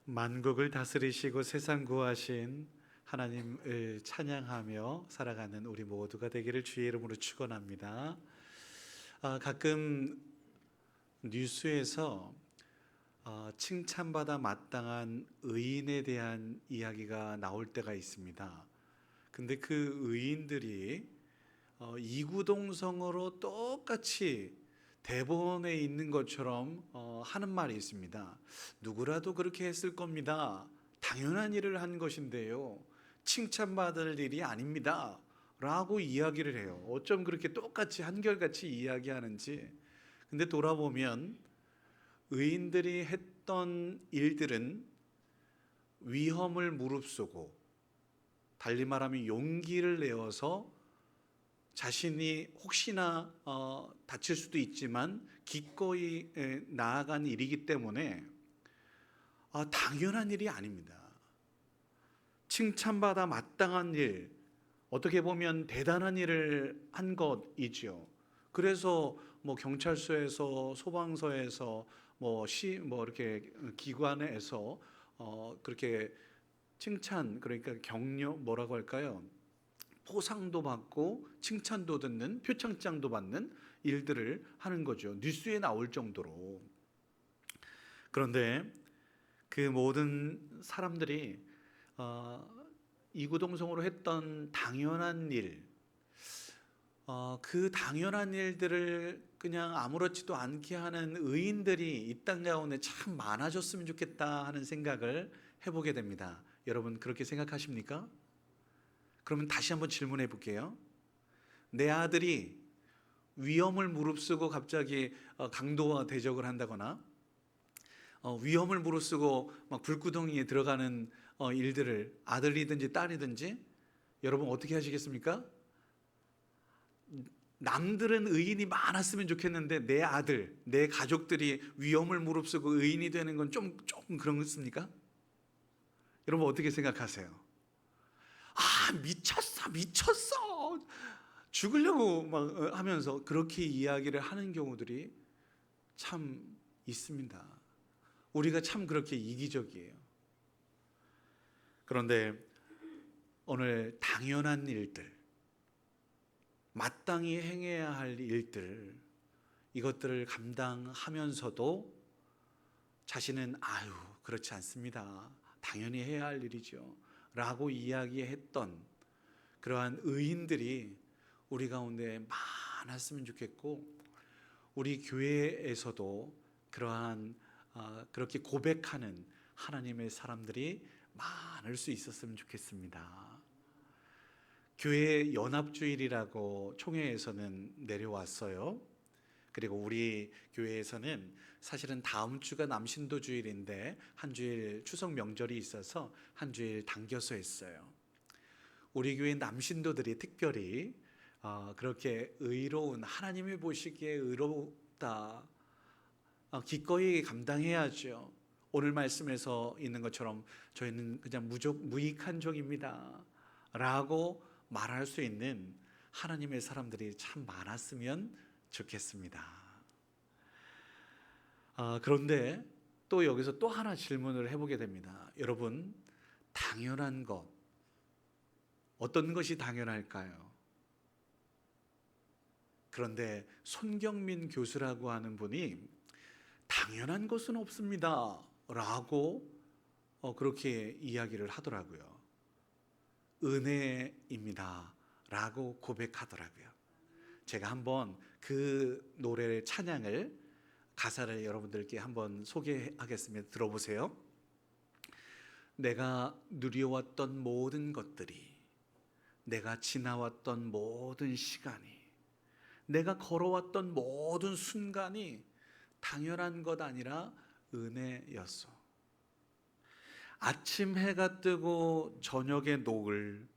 만국을 다스리시고 세상 구하신 하나님을 찬양하며 살아가는 우리 모두가 되기를 주의 이름으로 축원합니다. 가끔 뉴스에서 칭찬받아 마땅한 의인에 대한 이야기가 나올 때가 있습니다. 근데 그 의인들이 이구동성으로 똑같이 대본에 있는 것처럼 하는 말이 있습니다. 누구라도 그렇게 했을 겁니다. 당연한 일을 한 것인데요. 칭찬받을 일이 아닙니다. 라고 이야기를 해요. 어쩜 그렇게 똑같이 한결같이 이야기하는지. 근데 돌아보면 의인들이 했던 일들은 위험을 무릅쓰고, 달리 말하면 용기를 내어서 자신이 혹시나 다칠 수도 있지만 기꺼이 나아간 일이기 때문에 당연한 일이 아닙니다. 칭찬받아 마땅한 일, 어떻게 보면 대단한 일을 한 것이죠. 그래서 뭐 경찰서에서, 소방서에서, 이렇게 기관에서 그렇게 칭찬, 그러니까 격려, 뭐라고 할까요? 포상도 받고 칭찬도 듣는, 표창장도 받는 일들을 하는 거죠. 뉴스에 나올 정도로. 그런데 그 모든 사람들이 이구동성으로 했던 당연한 일, 그 당연한 일들을 그냥 아무렇지도 않게 하는 의인들이 이 땅 가운데 참 많아졌으면 좋겠다 하는 생각을 해보게 됩니다. 여러분 그렇게 생각하십니까? 그러면 다시 한번 질문해 볼게요. 내 아들이 위험을 무릅쓰고 갑자기 강도와 대적을 한다거나 위험을 무릅쓰고 막 불구덩이에 들어가는 일들을, 아들이든지 딸이든지, 여러분 어떻게 하시겠습니까? 남들은 의인이 많았으면 좋겠는데 내 아들, 내 가족들이 위험을 무릅쓰고 의인이 되는 건 조금 그렇습니까? 여러분 어떻게 생각하세요? 미쳤어 죽으려고 막 하면서 그렇게 이야기를 하는 경우들이 참 있습니다. 우리가 참 그렇게 이기적이에요. 그런데 오늘 당연한 일들, 마땅히 행해야 할 일들, 이것들을 감당하면서도 자신은 그렇지 않습니다, 당연히 해야 할 일이죠 라고 이야기했던 그러한 의인들이 우리 가운데 많았으면 좋겠고, 우리 교회에서도 그러한 그렇게 고백하는 하나님의 사람들이 많을 수 있었으면 좋겠습니다. 교회 연합주일이라고 총회에서는 내려왔어요. 그리고 우리 교회에서는 사실은 다음 주가 남신도 주일인데 한 주일 추석 명절이 있어서 한 주일 당겨서 했어요. 우리 교회 남신도들이 특별히 그렇게 의로운, 하나님이 보시기에 의롭다, 기꺼이 감당해야죠. 오늘 말씀에서 있는 것처럼 저희는 그냥 무익한 종입니다 라고 말할 수 있는 하나님의 사람들이 참 많았으면 좋겠습니다. 그런데 또 여기서 또 하나 질문을 해보게 됩니다. 여러분, 당연한 것, 어떤 것이 당연할까요? 그런데 손경민 교수라고 하는 분이 당연한 것은 없습니다 라고 그렇게 이야기를 하더라고요. 은혜입니다 라고 고백하더라고요. 제가 한번 그 노래의 찬양을, 가사를 여러분들께 한번 소개하겠습니다. 들어보세요. 내가 누려왔던 모든 것들이, 내가 지나왔던 모든 시간이, 내가 걸어왔던 모든 순간이 당연한 것 아니라 은혜였어. 아침 해가 뜨고 저녁의 노을,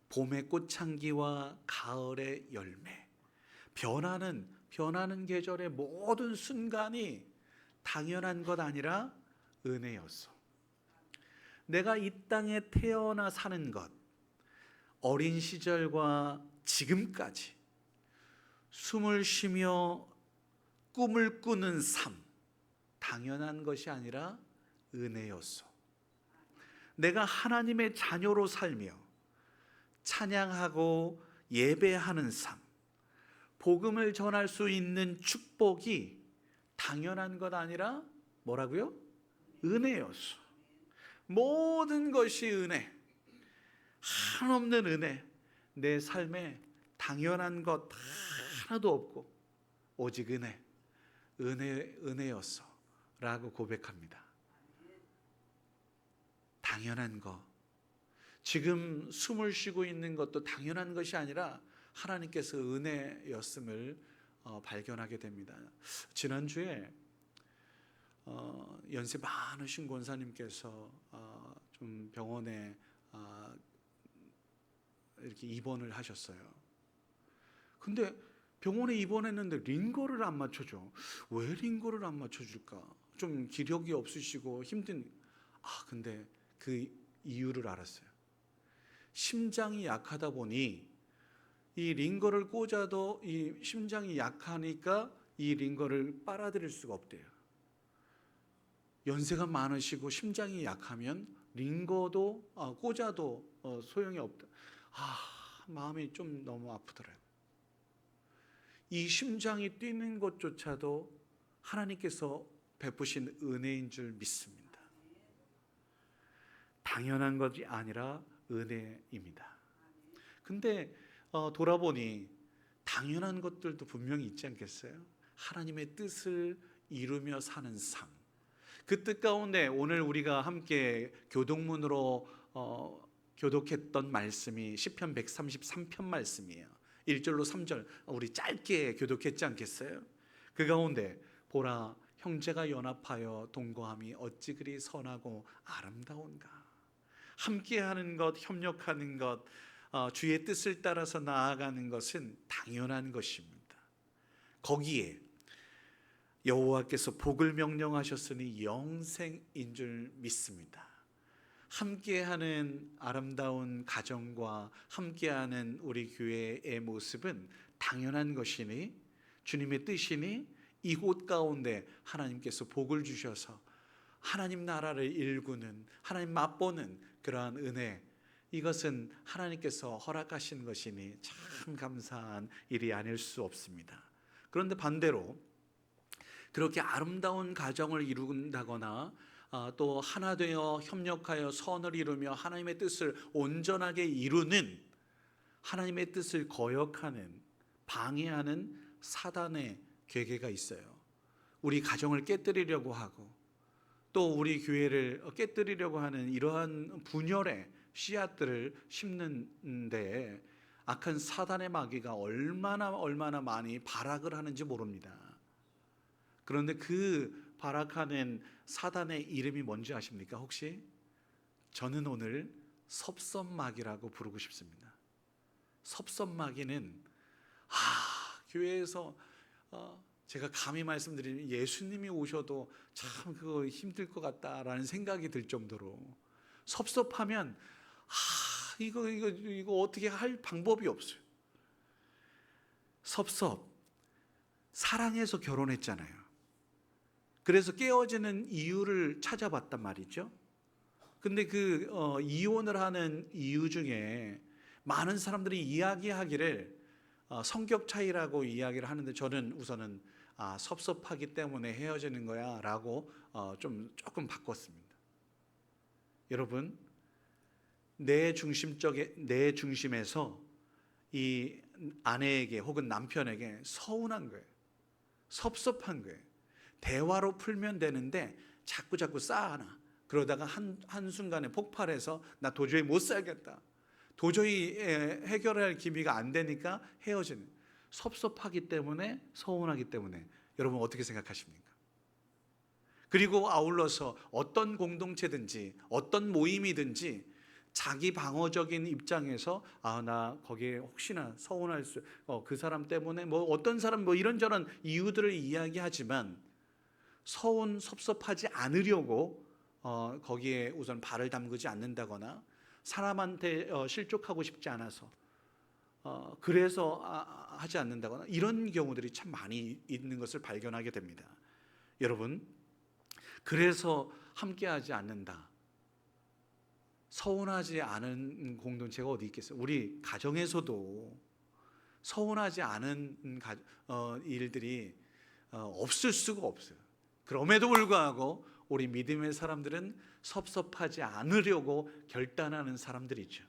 봄의 꽃향기와 가을의 열매, 변하는 계절의 모든 순간이 당연한 것 아니라 은혜였어. 내가 이 땅에 태어나 사는 것, 어린 시절과 지금까지 숨을 쉬며 꿈을 꾸는 삶, 당연한 것이 아니라 은혜였어. 내가 하나님의 자녀로 살며 찬양하고 예배하는 삶, 복음을 전할 수 있는 축복이 당연한 것 아니라 뭐라고요? 은혜였어. 모든 것이 은혜, 한없는 은혜. 내 삶에 당연한 것 하나도 없고 오직 은혜였어 라고 고백합니다. 당연한 것, 지금 숨을 쉬고 있는 것도 당연한 것이 아니라 하나님께서 은혜였음을 발견하게 됩니다. 지난주에 연세 많으신 권사님께서 좀 병원에 이렇게 입원을 하셨어요. 근데 병원에 입원했는데 링거를 안 맞춰줘. 왜 링거를 안 맞춰줄까? 좀 기력이 없으시고 힘든. 근데 그 이유를 알았어요. 심장이 약하다 보니 이 링거를 꽂아도 이 심장이 약하니까 이 링거를 빨아들일 수가 없대요. 연세가 많으시고 심장이 약하면 링거도 꽂아도 소용이 없다. 마음이 좀 너무 아프더라고요. 이 심장이 뛰는 것조차도 하나님께서 베푸신 은혜인 줄 믿습니다. 당연한 것이 아니라 은혜입니다. 근데 돌아보니 당연한 것들도 분명히 있지 않겠어요? 하나님의 뜻을 이루며 사는 삶. 그 뜻 가운데 오늘 우리가 함께 교독문으로 교독했던 말씀이 시편 133편 말씀이에요. 1절로 3절 우리 짧게 교독했지 않겠어요? 그 가운데 보라, 형제가 연합하여 동거함이 어찌 그리 선하고 아름다운가. 함께하는 것, 협력하는 것, 주의 뜻을 따라서 나아가는 것은 당연한 것입니다. 거기에 여호와께서 복을 명령하셨으니 영생인 줄 믿습니다. 함께하는 아름다운 가정과 함께하는 우리 교회의 모습은 당연한 것이니, 주님의 뜻이니, 이곳 가운데 하나님께서 복을 주셔서 하나님 나라를 일구는, 하나님 맛보는 그러한 은혜, 이것은 하나님께서 허락하신 것이니 참 감사한 일이 아닐 수 없습니다. 그런데 반대로 그렇게 아름다운 가정을 이룬다거나 또 하나 되어 협력하여 선을 이루며 하나님의 뜻을 온전하게 이루는, 하나님의 뜻을 거역하는, 방해하는 사단의 괴계가 있어요. 우리 가정을 깨뜨리려고 하고 또 우리 교회를 깨뜨리려고 하는 이러한 분열의 씨앗들을 심는데 악한 사단의 마귀가 얼마나 많이 발악을 하는지 모릅니다. 그런데 그 발악하는 사단의 이름이 뭔지 아십니까? 혹시? 저는 오늘 섭섭마귀라고 부르고 싶습니다. 섭섭마귀는 교회에서 제가 감히 말씀드리면 예수님이 오셔도 참 그거 힘들 것 같다라는 생각이 들 정도로 섭섭하면 이거 어떻게 할 방법이 없어요. 사랑해서 결혼했잖아요. 그래서 깨어지는 이유를 찾아봤단 말이죠. 근데 그 이혼을 하는 이유 중에 많은 사람들이 이야기하기를 성격 차이라고 이야기를 하는데, 저는 우선은 섭섭하기 때문에 헤어지는 거야 라고 조금 바꿨습니다. 여러분, 내 중심에서 이 아내에게 혹은 남편에게 서운한 거예요. 섭섭한 거예요. 대화로 풀면 되는데 자꾸 쌓아놔. 그러다가 한순간에 폭발해서 나 도저히 못 살겠다, 도저히 해결할 기미가 안 되니까 헤어지는, 섭섭하기 때문에, 서운하기 때문에. 여러분 어떻게 생각하십니까? 그리고 아울러서 어떤 공동체든지 어떤 모임이든지 자기 방어적인 입장에서 나 거기에 혹시나 서운할 수, 그 사람 때문에 어떤 사람 이런저런 이유들을 이야기하지만 섭섭하지 않으려고 거기에 우선 발을 담그지 않는다거나 사람한테 실족하고 싶지 않아서 그래서 하지 않는다거나, 이런 경우들이 참 많이 있는 것을 발견하게 됩니다. 여러분, 그래서 함께하지 않는다, 서운하지 않은 공동체가 어디 있겠어요? 우리 가정에서도 서운하지 않은 일들이 없을 수가 없어요. 그럼에도 불구하고 우리 믿음의 사람들은 섭섭하지 않으려고 결단하는 사람들이죠.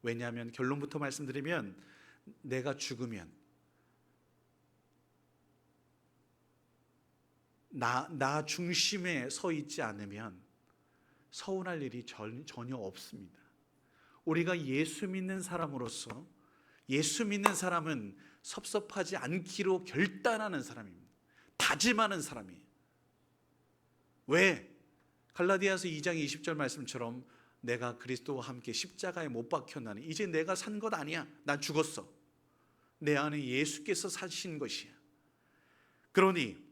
왜냐하면 결론부터 말씀드리면 내가 죽으면 나 중심에 서 있지 않으면 서운할 일이 전혀 없습니다. 우리가 예수 믿는 사람으로서 예수 믿는 사람은 섭섭하지 않기로 결단하는 사람입니다. 다짐하는 사람이에요. 왜? 갈라디아서 2장 20절 말씀처럼 내가 그리스도와 함께 십자가에 못 박혔나니 이제 내가 산 것 아니야. 난 죽었어. 내 안에 예수께서 사신 것이야. 그러니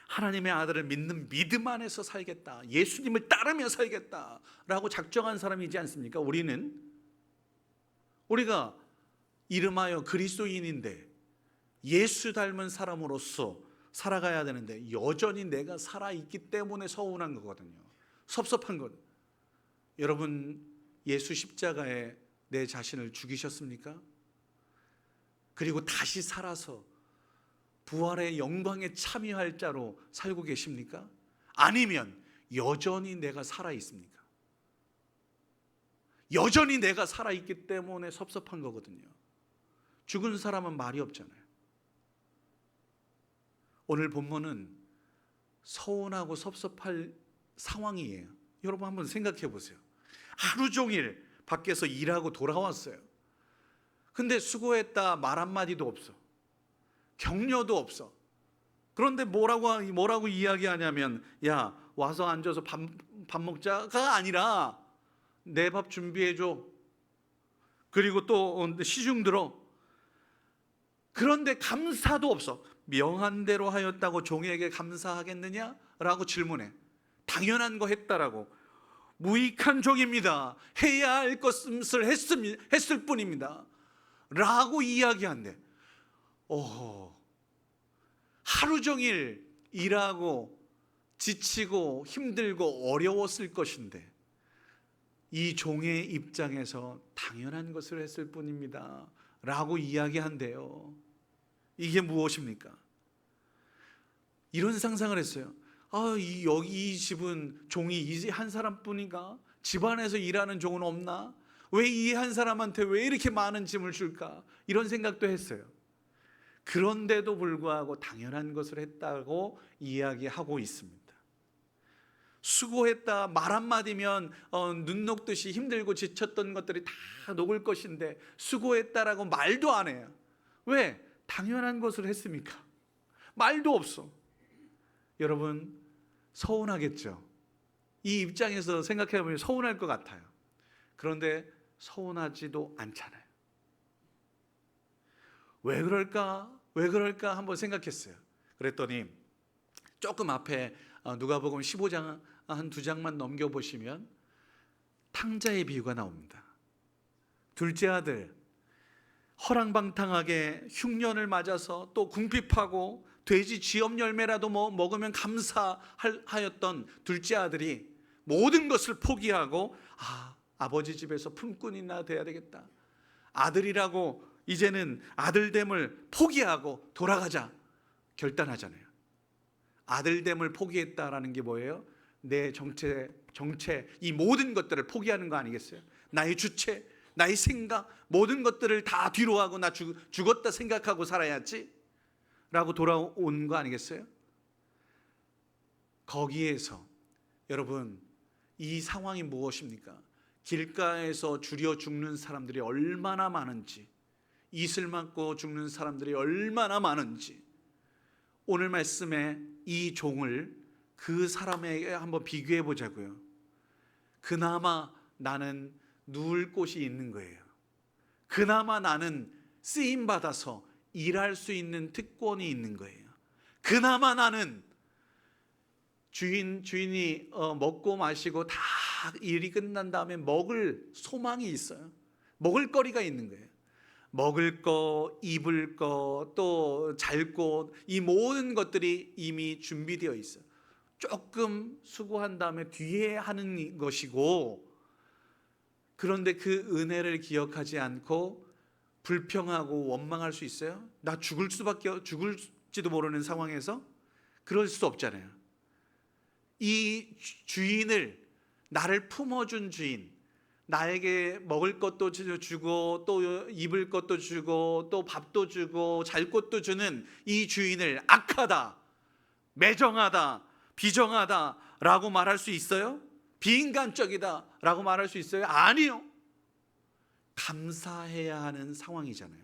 하나님의 아들을 믿는 믿음 안에서 살겠다, 예수님을 따르며 살겠다 라고 작정한 사람이지 않습니까? 우리가 이름하여 그리스도인인데 예수 닮은 사람으로서 살아가야 되는데 여전히 내가 살아있기 때문에 서운한 거거든요. 섭섭한 것. 여러분, 예수 십자가에 내 자신을 죽이셨습니까? 그리고 다시 살아서 부활의 영광에 참여할 자로 살고 계십니까? 아니면 여전히 내가 살아있습니까? 여전히 내가 살아있기 때문에 섭섭한 거거든요. 죽은 사람은 말이 없잖아요. 오늘 본문은 서운하고 섭섭할 상황이에요. 여러분 한번 생각해 보세요. 하루 종일 밖에서 일하고 돌아왔어요. 근데 수고했다 말 한마디도 없어. 격려도 없어. 그런데 뭐라고 이야기하냐면, 야, 와서 앉아서 밥 먹자가 아니라 내 밥 준비해줘. 그리고 또 시중 들어. 그런데 감사도 없어. 명한 대로 하였다고 종에게 감사하겠느냐라고 질문해. 당연한 거 했다라고. 무익한 종입니다. 해야 할 것을 했을 뿐입니다 라고 이야기한대. 하루 종일 일하고 지치고 힘들고 어려웠을 것인데 이 종의 입장에서 당연한 것을 했을 뿐입니다 라고 이야기한대요. 이게 무엇입니까? 이런 상상을 했어요. 여기 이 집은 종이 이 한 사람뿐인가? 집안에서 일하는 종은 없나? 왜 이 한 사람한테 왜 이렇게 많은 짐을 줄까? 이런 생각도 했어요. 그런데도 불구하고 당연한 것을 했다고 이야기하고 있습니다. 수고했다 말 한마디면 눈 녹듯이 힘들고 지쳤던 것들이 다 녹을 것인데 수고했다라고 말도 안 해요. 왜? 당연한 것을 했습니까? 말도 없어. 여러분 서운하겠죠? 이 입장에서 생각해보면 서운할 것 같아요. 그런데 서운하지도 않잖아요. 왜 그럴까 한번 생각했어요. 그랬더니 조금 앞에 누가복음 15장 한 2장만 넘겨보시면 탕자의 비유가 나옵니다. 둘째 아들 허랑방탕하게 흉년을 맞아서 또 궁핍하고 돼지 쥐염 열매라도 먹으면 감사하였던 둘째 아들이 모든 것을 포기하고 아버지 집에서 품꾼이나 돼야 되겠다. 아들이라고 이제는 아들됨을 포기하고 돌아가자 결단하잖아요. 아들됨을 포기했다라는 게 뭐예요? 내 정체 이 모든 것들을 포기하는 거 아니겠어요? 나의 주체, 나의 생각, 모든 것들을 다 뒤로 하고 나 죽었다 생각하고 살아야지 라고 돌아온 거 아니겠어요? 거기에서 여러분 이 상황이 무엇입니까? 길가에서 줄여 죽는 사람들이 얼마나 많은지, 이슬 맞고 죽는 사람들이 얼마나 많은지, 오늘 말씀에 이 종을 그 사람에게 한번 비교해 보자고요. 그나마 나는 누울 곳이 있는 거예요. 그나마 나는 쓰임 받아서 일할 수 있는 특권이 있는 거예요. 그나마 나는 주인이 먹고 마시고 다 일이 끝난 다음에 먹을 소망이 있어요. 먹을 거리가 있는 거예요. 먹을 거, 입을 거, 또 잘 곳, 이 모든 것들이 이미 준비되어 있어요. 조금 수고한 다음에 뒤에 하는 것이고, 그런데 그 은혜를 기억하지 않고 불평하고 원망할 수 있어요? 나 죽을지도 모르는 상황에서 그럴 수 없잖아요. 이 주인을, 나를 품어준 주인, 나에게 먹을 것도 주고 또 입을 것도 주고 또 밥도 주고 잘 곳도 주는 이 주인을 악하다, 매정하다, 비정하다 라고 말할 수 있어요? 비인간적이다 라고 말할 수 있어요? 아니요. 감사해야 하는 상황이잖아요.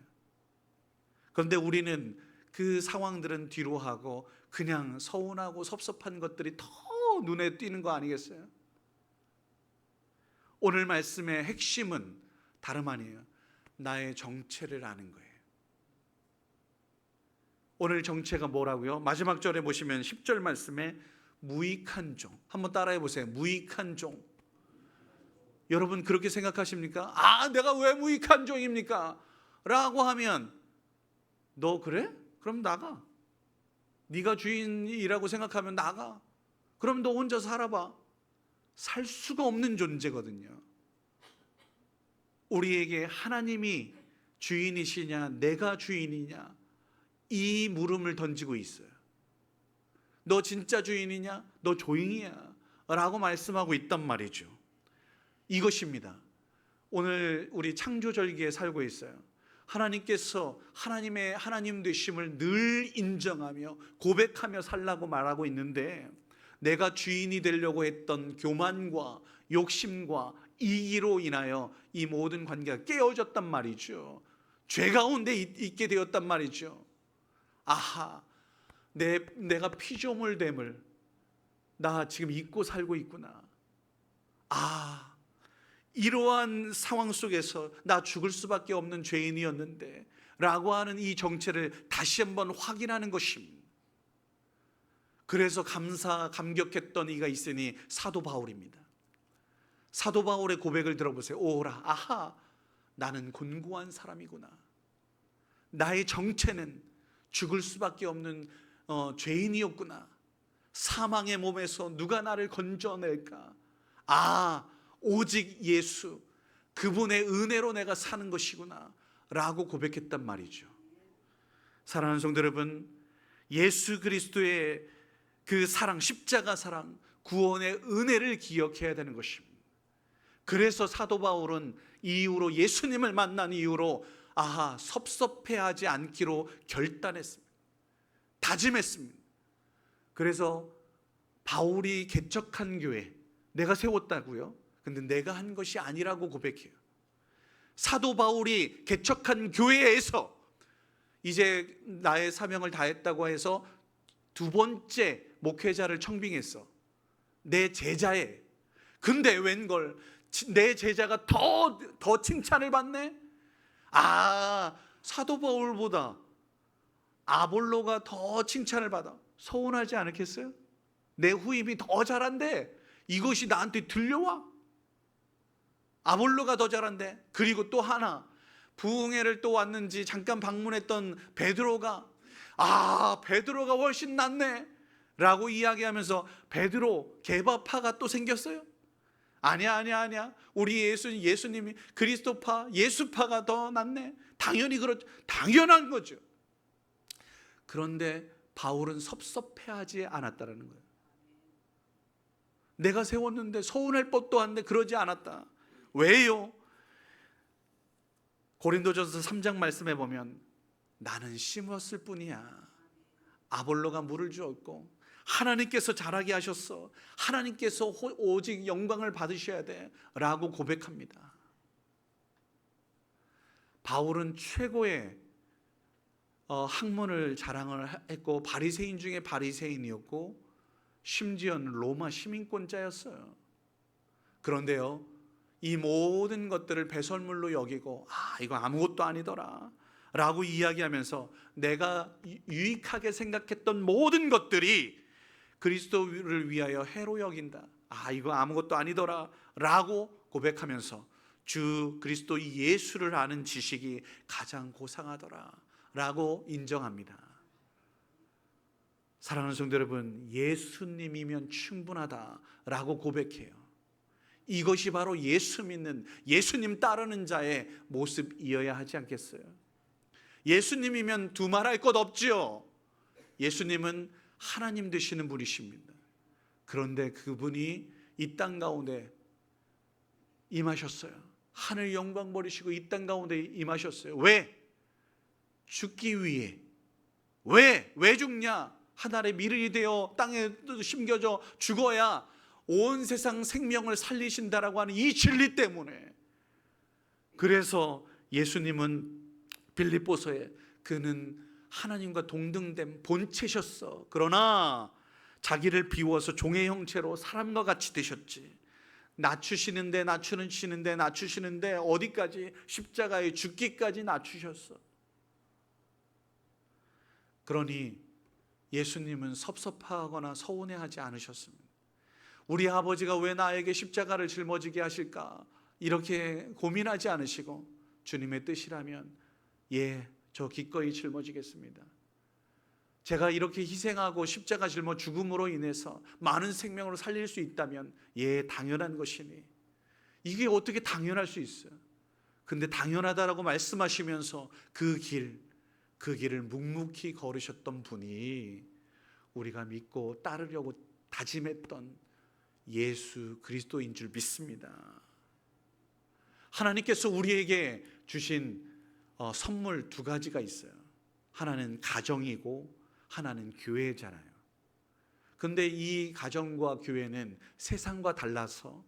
그런데 우리는 그 상황들은 뒤로 하고 그냥 서운하고 섭섭한 것들이 더 눈에 띄는 거 아니겠어요? 오늘 말씀의 핵심은 다름 아니에요. 나의 정체를 아는 거예요. 오늘 정체가 뭐라고요? 마지막 절에 보시면 10절 말씀에 무익한 종. 한번 따라해 보세요. 무익한 종. 여러분 그렇게 생각하십니까? 아, 내가 왜 무익한 종입니까? 라고 하면 너 그래? 그럼 나가. 네가 주인이라고 생각하면 나가. 그럼 너 혼자 살아봐. 살 수가 없는 존재거든요. 우리에게 하나님이 주인이시냐, 내가 주인이냐, 이 물음을 던지고 있어요. 너 진짜 주인이냐? 너 조용히야 라고 말씀하고 있단 말이죠. 이것입니다. 오늘 우리 창조절기에 살고 있어요. 하나님께서 하나님의 하나님 되심을 늘 인정하며 고백하며 살라고 말하고 있는데, 내가 주인이 되려고 했던 교만과 욕심과 이기로 인하여 이 모든 관계가 깨어졌단 말이죠. 죄 가운데 있게 되었단 말이죠. 아하, 내가 피조물됨을 나 지금 잊고 살고 있구나. 아, 이러한 상황 속에서 나 죽을 수밖에 없는 죄인이었는데 라고 하는 이 정체를 다시 한번 확인하는 것입니다. 그래서 감격했던 이가 있으니 사도 바울입니다. 사도 바울의 고백을 들어보세요. 오라, 아하, 나는 곤고한 사람이구나. 나의 정체는 죽을 수밖에 없는 죄인이었구나. 사망의 몸에서 누가 나를 건져낼까? 아, 오직 예수, 그분의 은혜로 내가 사는 것이구나 라고 고백했단 말이죠. 사랑하는 성도 여러분, 예수 그리스도의 그 사랑, 십자가 사랑, 구원의 은혜를 기억해야 되는 것입니다. 그래서 사도 바울은 이후로, 예수님을 만난 이후로 아하, 섭섭해하지 않기로 결단했습니다. 다짐했습니다. 그래서 바울이 개척한 교회, 내가 세웠다고요? 근데 내가 한 것이 아니라고 고백해요. 사도 바울이 개척한 교회에서 이제 나의 사명을 다했다고 해서 두 번째 목회자를 청빙했어. 내 제자에. 근데 웬걸 내 제자가 더 칭찬을 받네? 아, 사도 바울보다 아볼로가 더 칭찬을 받아. 서운하지 않겠어요? 내 후임이 더 잘한데 이것이 나한테 들려와? 아볼로가 더 잘한데. 그리고 또 하나, 부흥회를 또 왔는지 잠깐 방문했던 베드로가 베드로가 훨씬 낫네 라고 이야기하면서 베드로 개바파가 또 생겼어요? 아니야. 우리 예수님이 그리스도파, 예수파가 더 낫네. 당연히 그렇죠. 당연한 거죠. 그런데 바울은 섭섭해하지 않았다는 거예요. 내가 세웠는데 서운할 법도 한데 그러지 않았다. 왜요? 고린도전서 3장 말씀에 보면 나는 심었을 뿐이야. 아볼로가 물을 주었고 하나님께서 자라게 하셨어. 하나님께서 오직 영광을 받으셔야 돼 라고 고백합니다. 바울은 최고의 학문을 자랑을 했고 바리새인 중에 바리새인이었고 심지어는 로마 시민권자였어요. 그런데요, 이 모든 것들을 배설물로 여기고 이거 아무것도 아니더라 라고 이야기하면서 내가 유익하게 생각했던 모든 것들이 그리스도를 위하여 해로 여긴다. 이거 아무것도 아니더라 라고 고백하면서 주 그리스도 예수를 아는 지식이 가장 고상하더라 라고 인정합니다. 사랑하는 성도 여러분, 예수님이면 충분하다 라고 고백해요. 이것이 바로 예수 믿는, 예수님 따르는 자의 모습이어야 하지 않겠어요? 예수님이면 두말할 것 없지요. 예수님은 하나님 되시는 분이십니다. 그런데 그분이 이 땅 가운데 임하셨어요. 하늘 영광 버리시고 이 땅 가운데 임하셨어요. 왜? 죽기 위해. 왜 죽냐? 하늘의 미르이 되어 땅에 심겨져 죽어야 온 세상 생명을 살리신다라고 하는 이 진리 때문에. 그래서 예수님은 빌립보서에 그는 하나님과 동등된 본체셨어. 그러나 자기를 비워서 종의 형체로 사람과 같이 되셨지. 낮추시는데 어디까지? 십자가에 죽기까지 낮추셨어. 그러니 예수님은 섭섭하거나 서운해하지 않으셨습니다. 우리 아버지가 왜 나에게 십자가를 짊어지게 하실까? 이렇게 고민하지 않으시고 주님의 뜻이라면 저 기꺼이 짊어지겠습니다. 제가 이렇게 희생하고 십자가 짊어 죽음으로 인해서 많은 생명을 살릴 수 있다면 당연한 것이니. 이게 어떻게 당연할 수 있어요? 근데 당연하다라고 말씀하시면서 그 길을 묵묵히 걸으셨던 분이 우리가 믿고 따르려고 다짐했던 예수 그리스도인 줄 믿습니다. 하나님께서 우리에게 주신 선물 두 가지가 있어요. 하나는 가정이고 하나는 교회잖아요. 그런데 이 가정과 교회는 세상과 달라서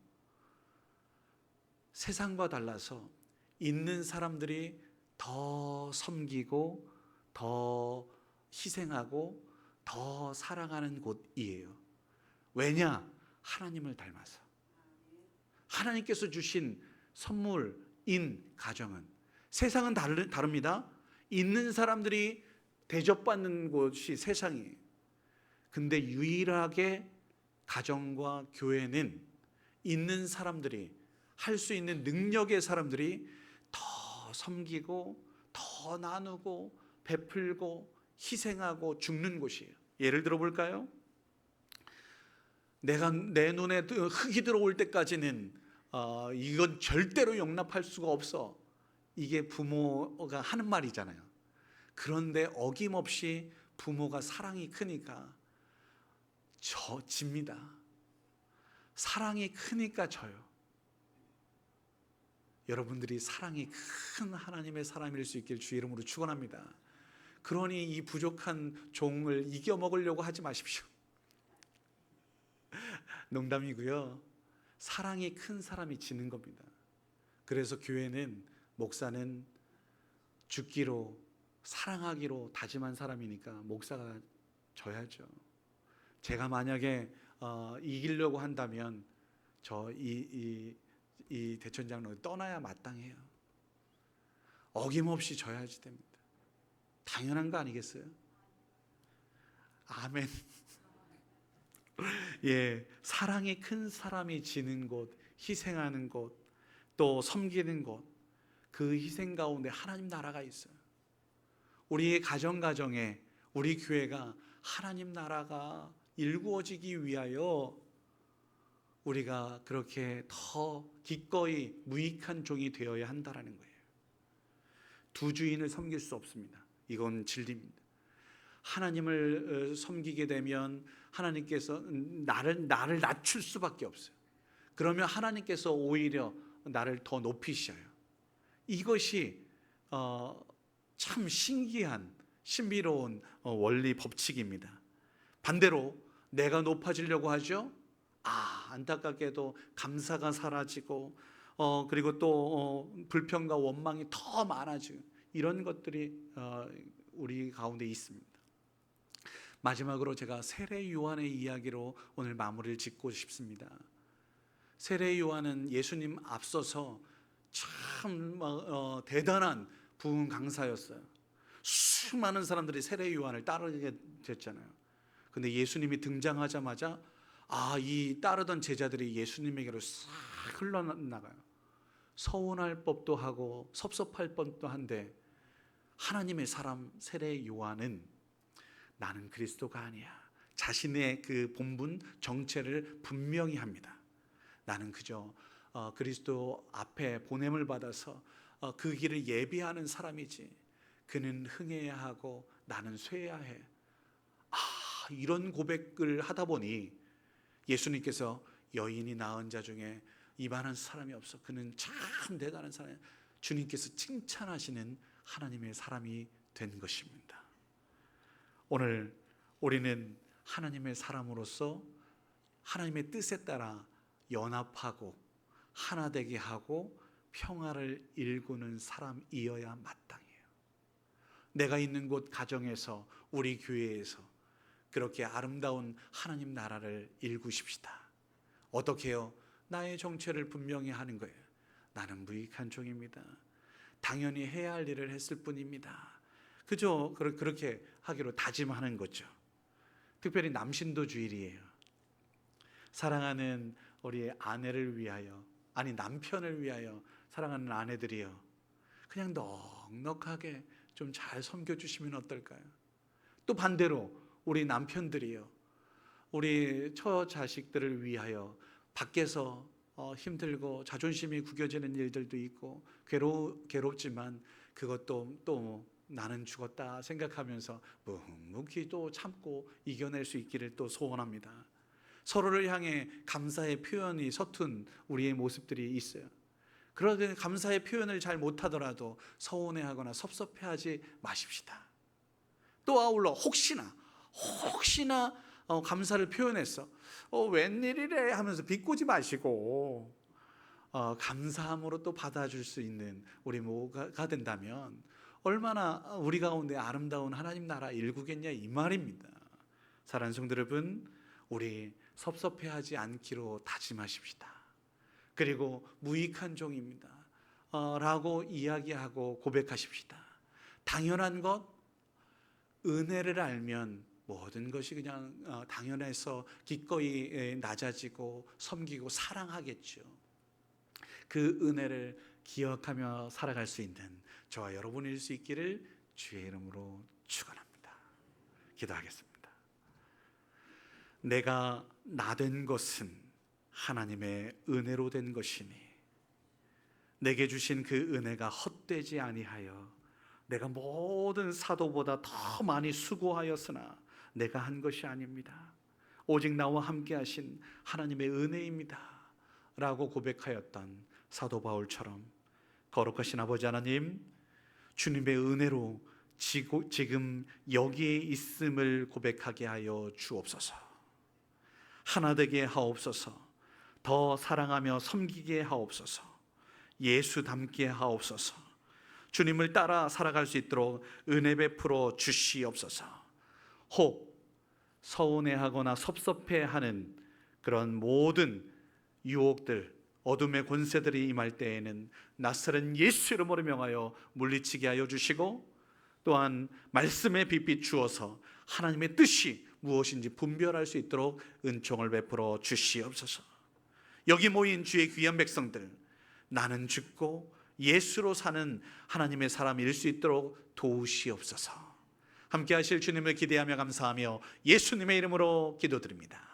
있는 사람들이 더 섬기고 더 희생하고 더 사랑하는 곳이에요. 왜냐? 하나님을 닮아서. 하나님께서 주신 선물인 가정은, 세상은 다릅니다. 있는 사람들이 대접받는 곳이 세상이에요. 근데 유일하게 가정과 교회는 있는 사람들이, 할 수 있는 능력의 사람들이 더 섬기고 더 나누고 베풀고 희생하고 죽는 곳이에요. 예를 들어 볼까요? 내 눈에 흙이 들어올 때까지는 이건 절대로 용납할 수가 없어. 이게 부모가 하는 말이잖아요. 그런데 어김없이 부모가 사랑이 크니까 집니다. 사랑이 크니까 져요. 여러분들이 사랑이 큰 하나님의 사람일 수 있길 주 이름으로 축원합니다. 그러니 이 부족한 종을 이겨먹으려고 하지 마십시오. 농담이고요. 사랑이 큰 사람이 지는 겁니다. 그래서 교회는, 목사는 죽기로, 사랑하기로 다짐한 사람이니까 목사가 져야죠. 제가 만약에 이기려고 한다면 이 대천장로 떠나야 마땅해요. 어김없이 져야지 됩니다. 당연한 거 아니겠어요? 아멘. 사랑이 큰 사람이 지는 곳, 희생하는 곳, 또 섬기는 곳, 그 희생 가운데 하나님 나라가 있어요. 우리의 가정에 우리 교회가 하나님 나라가 일구어지기 위하여 우리가 그렇게 더 기꺼이 무익한 종이 되어야 한다라는 거예요. 두 주인을 섬길 수 없습니다. 이건 진리입니다. 하나님을 섬기게 되면 하나님께서 나를 낮출 수밖에 없어요. 그러면 하나님께서 오히려 나를 더 높이셔요. 이것이 참 신기한, 신비로운 원리 법칙입니다. 반대로 내가 높아지려고 하죠. 안타깝게도 감사가 사라지고 그리고 또 불평과 원망이 더 많아지고, 이런 것들이 우리 가운데 있습니다. 마지막으로 제가 세례 요한의 이야기로 오늘 마무리를 짓고 싶습니다. 세례 요한은 예수님 앞서서 참 대단한 부흥 강사였어요. 수많은 사람들이 세례 요한을 따르게 됐잖아요. 근데 예수님이 등장하자마자 이 따르던 제자들이 예수님에게로 싹 흘러나가요. 서운할 법도 하고 섭섭할 법도 한데, 하나님의 사람 세례 요한은 나는 그리스도가 아니야. 자신의 그 본분 정체를 분명히 합니다. 나는 그저 그리스도 앞에 보냄을 받아서 그 길을 예비하는 사람이지, 그는 흥해야 하고 나는 쇠해야 해. 이런 고백을 하다 보니 예수님께서 여인이 낳은 자 중에 이만한 사람이 없어, 그는 참 대단한 사람이야, 주님께서 칭찬하시는 하나님의 사람이 된 것입니다. 오늘 우리는 하나님의 사람으로서 하나님의 뜻에 따라 연합하고 하나 되게 하고 평화를 일구는 사람이어야 마땅해요. 내가 있는 곳 가정에서, 우리 교회에서 그렇게 아름다운 하나님 나라를 일구십시다. 어떻게 해요? 나의 정체를 분명히 하는 거예요. 나는 무익한 종입니다. 당연히 해야 할 일을 했을 뿐입니다. 그저 그렇게 하기로 다짐하는 거죠. 특별히 남신도주일이에요. 사랑하는 우리 아내를 위하여, 아니 남편을 위하여 사랑하는 아내들이요, 그냥 넉넉하게 좀 잘 섬겨주시면 어떨까요? 또 반대로 우리 남편들이요, 우리 처자식들을 위하여 밖에서 힘들고 자존심이 구겨지는 일들도 있고 괴롭지만 그것도 또 나는 죽었다 생각하면서 묵묵히 또 참고 이겨낼 수 있기를 또 소원합니다. 서로를 향해 감사의 표현이 서툰 우리의 모습들이 있어요. 그러든 감사의 표현을 잘 못하더라도 서운해하거나 섭섭해하지 마십시다. 또 아울러 혹시나 감사를 표현했어, 웬일이래 하면서 비꼬지 마시고 감사함으로 또 받아줄 수 있는 우리 모두가 된다면 얼마나 우리 가운데 아름다운 하나님 나라 일구겠냐, 이 말입니다. 사랑하는 성도 여러분, 우리 섭섭해하지 않기로 다짐하십시다. 그리고 무익한 종입니다 라고 이야기하고 고백하십시다. 당연한 것, 은혜를 알면 모든 것이 그냥 당연해서 기꺼이 낮아지고 섬기고 사랑하겠죠. 그 은혜를 기억하며 살아갈 수 있는 저와 여러분일 수 있기를 주의 이름으로 축원합니다. 기도하겠습니다. 내가 나된 것은 하나님의 은혜로 된 것이니 내게 주신 그 은혜가 헛되지 아니하여 내가 모든 사도보다 더 많이 수고하였으나 내가 한 것이 아닙니다. 오직 나와 함께 하신 하나님의 은혜입니다 라고 고백하였던 사도 바울처럼 거룩하신 아버지 하나님, 주님의 은혜로 지금 여기에 있음을 고백하게 하여 주옵소서. 하나 되게 하옵소서. 더 사랑하며 섬기게 하옵소서. 예수 닮게 하옵소서. 주님을 따라 살아갈 수 있도록 은혜 베풀어 주시옵소서. 혹 서운해하거나 섭섭해하는 그런 모든 유혹들, 어둠의 권세들이 임할 때에는 낯설은 예수 이름으로 명하여 물리치게 하여 주시고, 또한 말씀의 빛 주어서 하나님의 뜻이 무엇인지 분별할 수 있도록 은총을 베풀어 주시옵소서. 여기 모인 주의 귀한 백성들, 나는 죽고 예수로 사는 하나님의 사람일 수 있도록 도우시옵소서. 함께 하실 주님을 기대하며 감사하며 예수님의 이름으로 기도드립니다.